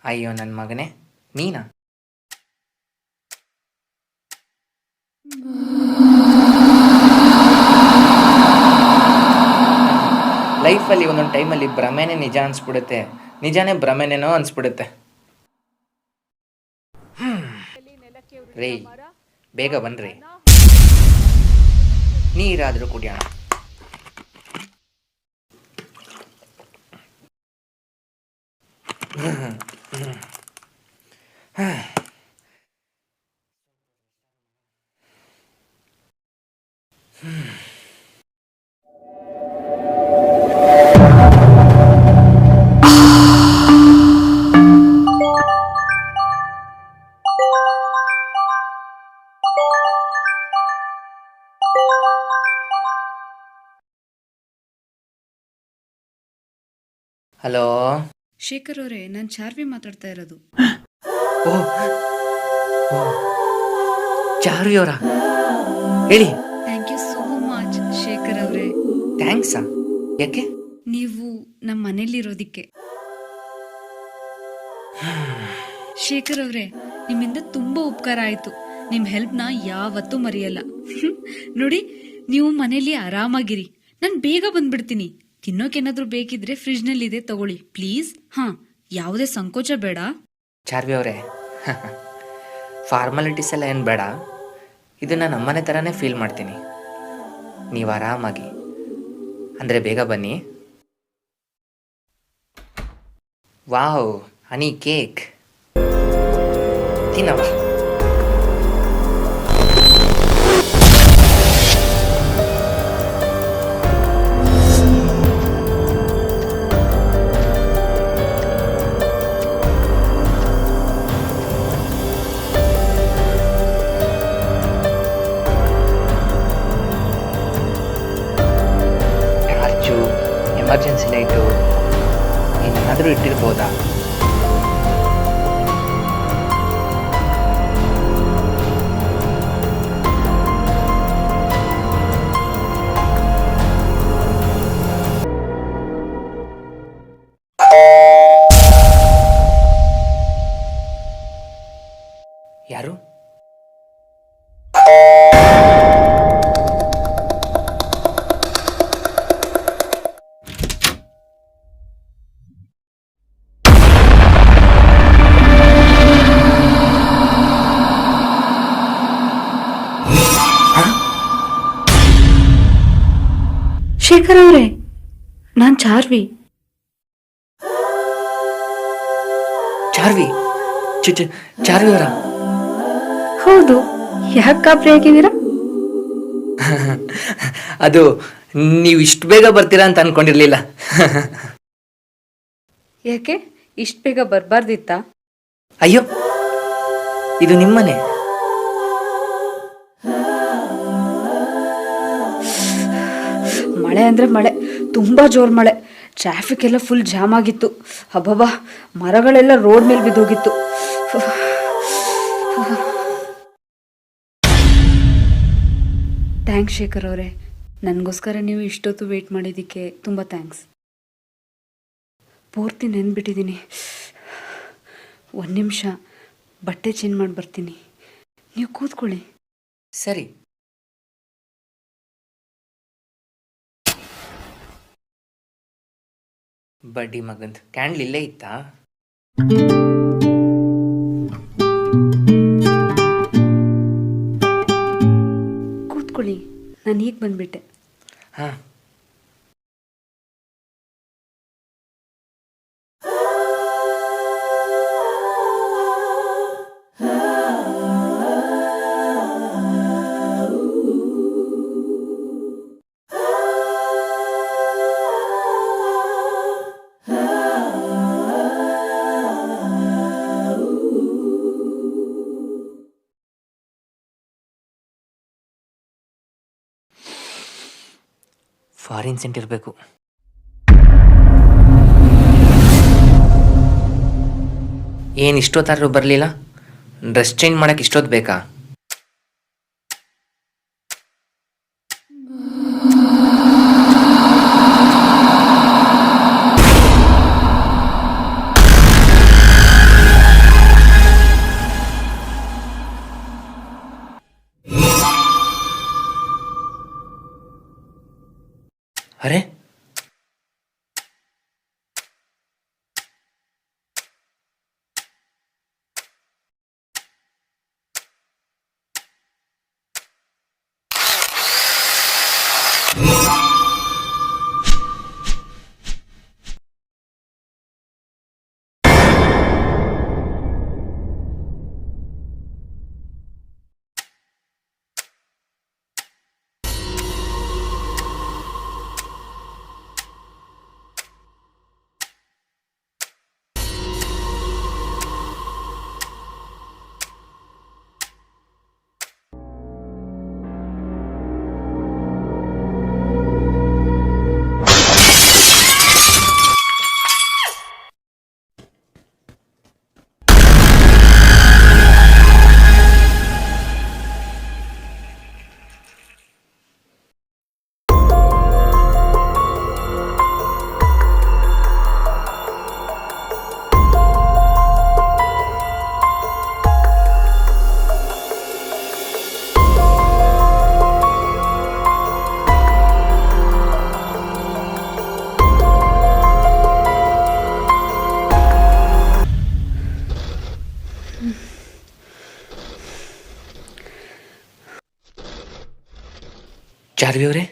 ಅಯ್ಯೋ ನನ್ನ ಮಗನೇ, ನೀನಾ? ಲೈಫಲ್ಲಿ ಒಂದೊಂದು ಟೈಮಲ್ಲಿ ಭ್ರಮೆನೇ ನಿಜ ಅನ್ಸ್ಬಿಡುತ್ತೆ, ನಿಜಾನೇ ಭ್ರಮೆನೇನೋ ಅನ್ಸ್ಬಿಡುತ್ತೆ. ರೀ, ಬೇಗ ಬನ್ರಿ, ನೀರಾದರೂ ಕುಡಿಯೋಣ. ಹಲೋ ಶೇಖರ್ ಅವರೇ, ನಾನು ಚಾರ್ವಿ ಮಾತಾಡ್ತಾ ಇರೋದು. ಓ ಓ ಚಾರು ಅವರಾ? ಹೇಳಿ. Thank you so much Shekhar ಅವರೇ. ಥ್ಯಾಂಕ್ಸಾ? ಯಾಕೆ? ನೀವು ನಮ್ಮ ಮನೇಲಿರೋದಿಕ್ಕೆ. ಶೇಖರ್ ಅವರೇ, ನಿಮ್ಮಿಂದ ತುಂಬಾ ಉಪಕಾರ ಆಯ್ತು. ನಿಮ್ ಹೆಲ್ಪ್ನ ಯಾವತ್ತೂ ಮರೆಯಲ್ಲ. ನೋಡಿ, ನೀವು ಮನೇಲಿ ಆರಾಮಾಗಿರಿ. ನಾನು ಬೇಗ ಬಂದ್ಬಿಡ್ತೀನಿ. ತಿನ್ನೋಕೇನಾದ್ರೂ ಬೇಕಿದ್ರೆ ಫ್ರಿಜ್ ನಲ್ಲಿ ಇದೆ, ತಗೊಳ್ಳಿ ಪ್ಲೀಸ್. ಯಾವುದೇ ಸಂಕೋಚ ಬೇಡ. ಚಾರ್ವಿ ಅವರೇ, ಫಾರ್ಮಾಲಿಟೀಸ್ ಎಲ್ಲ ಏನು ಬೇಡ. ಇದನ್ನು ನಮ್ಮನೆ ಥರನೇ ಫೀಲ್ ಮಾಡ್ತೀನಿ. ನೀವು ಆರಾಮಾಗಿ, ಅಂದರೆ ಬೇಗ ಬನ್ನಿ. ವಾವ್, ಹನಿ ಕೇಕ್ ತಿನ್ನವ. ಟಾರ್ಚು, ಎಮರ್ಜೆನ್ಸಿ ಲೈಟು ಏನಾದರೂ ಇಟ್ಟಿರ್ಬೋದಾ? ಯಾರು? ಶೇಖರ್ ಅವರೇ, ನಾನ್ ಚಾರ್ವಿ. ಚಾರ್ವಿ? ಚಾರ್ವಿ ಅವರ? ಹೌದು. ಯಾಕೆ ಗಾಬರಿ ಆಗಿದ್ದೀರಾ? ಅದು ನೀವು ಇಷ್ಟು ಬೇಗ ಬರ್ತೀರಾ ಅಂತ ಅನ್ಕೊಂಡಿರ್ಲಿಲ್ಲ. ಯಾಕೆ ಇಷ್ಟು ಬೇಗ ಬರ್ಬಾರ್ದಿತ್ತಾ? ಅಯ್ಯೋ, ಇದು ನಿಮ್ಮನೆ. ಮಳೆ ಅಂದ್ರೆ ಮಳೆ, ತುಂಬಾ ಜೋರ್ ಮಳೆ. ಟ್ರಾಫಿಕ್ ಎಲ್ಲ ಫುಲ್ ಜಾಮ್ ಆಗಿತ್ತು. ಹಬ್ಬಬ್ಬಾ, ಮರಗಳೆಲ್ಲ ರೋಡ್ ಮೇಲೆ ಬಿದ್ದೋಗಿತ್ತು. ಥ್ಯಾಂಕ್ಸ್ ಶೇಖರ್ ಅವರೇ, ನನಗೋಸ್ಕರ ನೀವು ಇಷ್ಟೊತ್ತು ವೇಟ್ ಮಾಡಿದ್ದಕ್ಕೆ ತುಂಬ ಥ್ಯಾಂಕ್ಸ್. ಪೂರ್ತಿ ನೆನ್ಬಿಟ್ಟಿದ್ದೀನಿ. ಒಂದು ನಿಮಿಷ ಬಟ್ಟೆ ಚೇಂಜ್ ಮಾಡಿ ಬರ್ತೀನಿ, ನೀವು ಕೂತ್ಕೊಳ್ಳಿ. ಸರಿ. ಬಡ್ಡಿ ಮಗಂದು ಕ್ಯಾಂಡ್ಲ್ ಇಲ್ಲೇ ಇತ್ತಾ? ಕೂತ್ಕೊಳ್ಳಿ, ನಾನು ಈಗ ಬಂದ್ಬಿಟ್ಟೆ. ಹಾಂ. ಫಾರಿನ್ ಸೆಂಟ್ ಇರಬೇಕು. ಏನು ಇಷ್ಟೊತ್ತಾದ್ರೂ ಬರಲಿಲ್ಲ? ಡ್ರೆಸ್ ಚೇಂಜ್ ಮಾಡೋಕ್ಕೆ ಇಷ್ಟೊತ್ತು ಬೇಕಾ? ಅರೆ, ಜಾನ್ವಿ ಅವರೇ,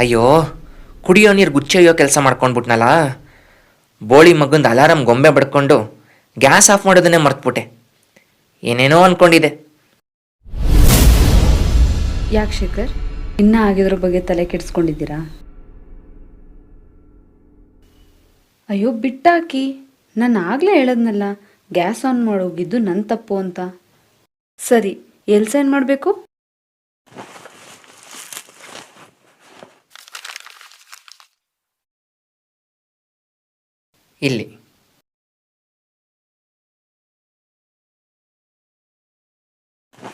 ಅಯ್ಯೋ, ಕುಡಿಯೋ ನೀರು ಗುಚ್ಚೊಯ್ಯೋ ಕೆಲಸ ಮಾಡ್ಕೊಂಡ್ಬಿಟ್ನಲ್ಲ. ಬೋಳಿ ಮಗಂದು ಅಲಾರಂ ಗೊಂಬೆ ಬಡ್ಕೊಂಡು ಗ್ಯಾಸ್ ಆಫ್ ಮಾಡೋದನ್ನೇ ಮರ್ತ್ಬಿಟ್ಟೆ. ಏನೇನೋ ಅಂದ್ಕೊಂಡಿದ್ದೆ. ಯಾಕೆ ಶೇಖರ್, ಇನ್ನ ಆಗಿದ್ರ ಬಗ್ಗೆ ತಲೆ ಕೆಡಿಸ್ಕೊಂಡಿದ್ದೀರಾ? ಅಯ್ಯೋ ಬಿಟ್ಟಾಕಿ, ನಾನು ಆಗ್ಲೇ ಹೇಳದ್ನಲ್ಲ ಗ್ಯಾಸ್ ಆನ್ ಮಾಡೋಗಿದ್ದು ನನ್ನ ತಪ್ಪು ಅಂತ. ಸರಿ, ಎಲ್ಲಿ ಸೈನ್ ಮಾಡಬೇಕು? ಇಲ್ಲಿ.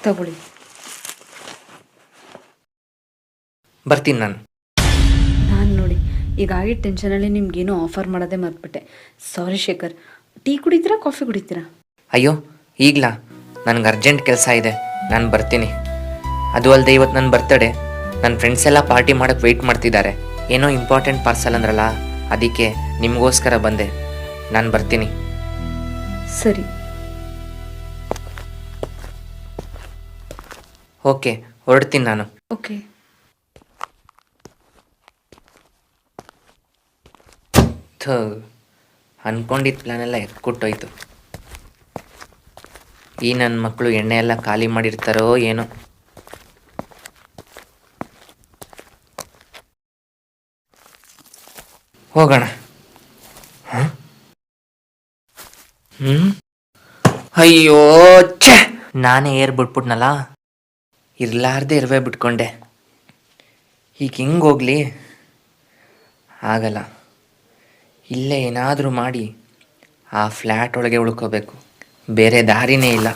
ತಗೊಳ್ಳಿ. ಬರ್ತೀನಿ ನಾನು. ನೋಡಿ, ಈಗಾಗಿ ಟೆನ್ಷನಲ್ಲಿ ನಿಮ್ಗೇನೋ ಆಫರ್ ಮಾಡೋದೇ ಮರ್ತ್ಬಿಟ್ಟೆ. ಸಾರಿ ಶೇಖರ್. ಟೀ ಕುಡಿತೀರಾ, ಕಾಫಿ ಕುಡಿತೀರಾ? ಅಯ್ಯೋ, ಈಗಲಾ? ನನಗೆ ಅರ್ಜೆಂಟ್ ಕೆಲಸ ಇದೆ, ನಾನು ಬರ್ತೀನಿ. ಅದು ಅಲ್ಲದೆ ಇವತ್ತು ನನ್ನ ಬರ್ತಡೇ. ನನ್ನ ಫ್ರೆಂಡ್ಸ್ ಎಲ್ಲ ಪಾರ್ಟಿ ಮಾಡೋಕ್ಕೆ ವೆಯ್ಟ್ ಮಾಡ್ತಿದ್ದಾರೆ. ಏನೋ ಇಂಪಾರ್ಟೆಂಟ್ ಪಾರ್ಸಲ್ ಅಂದ್ರಲ್ಲ, ಅದಕ್ಕೆ ನಿಮಗೋಸ್ಕರ ಬಂದೆ. ನಾನು ಬರ್ತೀನಿ. ಸರಿ. ಓಕೆ, ಹೊರಡ್ತೀನಿ ನಾನು. ಓಕೆ. ಅಂದ್ಕೊಂಡಿದ್ದ ಪ್ಲ್ಯಾನೆಲ್ಲ ಎತ್ಕೊಟ್ಟೋಯ್ತು. ಈ ನನ್ನ ಮಕ್ಕಳು ಎಣ್ಣೆ ಎಲ್ಲ ಖಾಲಿ ಮಾಡಿರ್ತಾರೋ ಏನೋ. ಹೋಗೋಣ. ಅಯ್ಯೋ ಛೆ, ನಾನೇ ಏರ್ ಬಿಟ್ಬಿಟ್ನಲ್ಲ. ಇರ್ಲಾರ್ದೆ ಇರುವೆ ಬಿಟ್ಕೊಂಡೆ. ಈಗ ಹಿಂಗೆ ಹೋಗ್ಲಿ? ಆಗಲ್ಲ. ಇಲ್ಲೇ ಏನಾದರೂ ಮಾಡಿ ಆ ಫ್ಲ್ಯಾಟ್ ಒಳಗೆ ಉಳ್ಕೋಬೇಕು. ಬೇರೆ ದಾರಿನೇ ಇಲ್ಲ.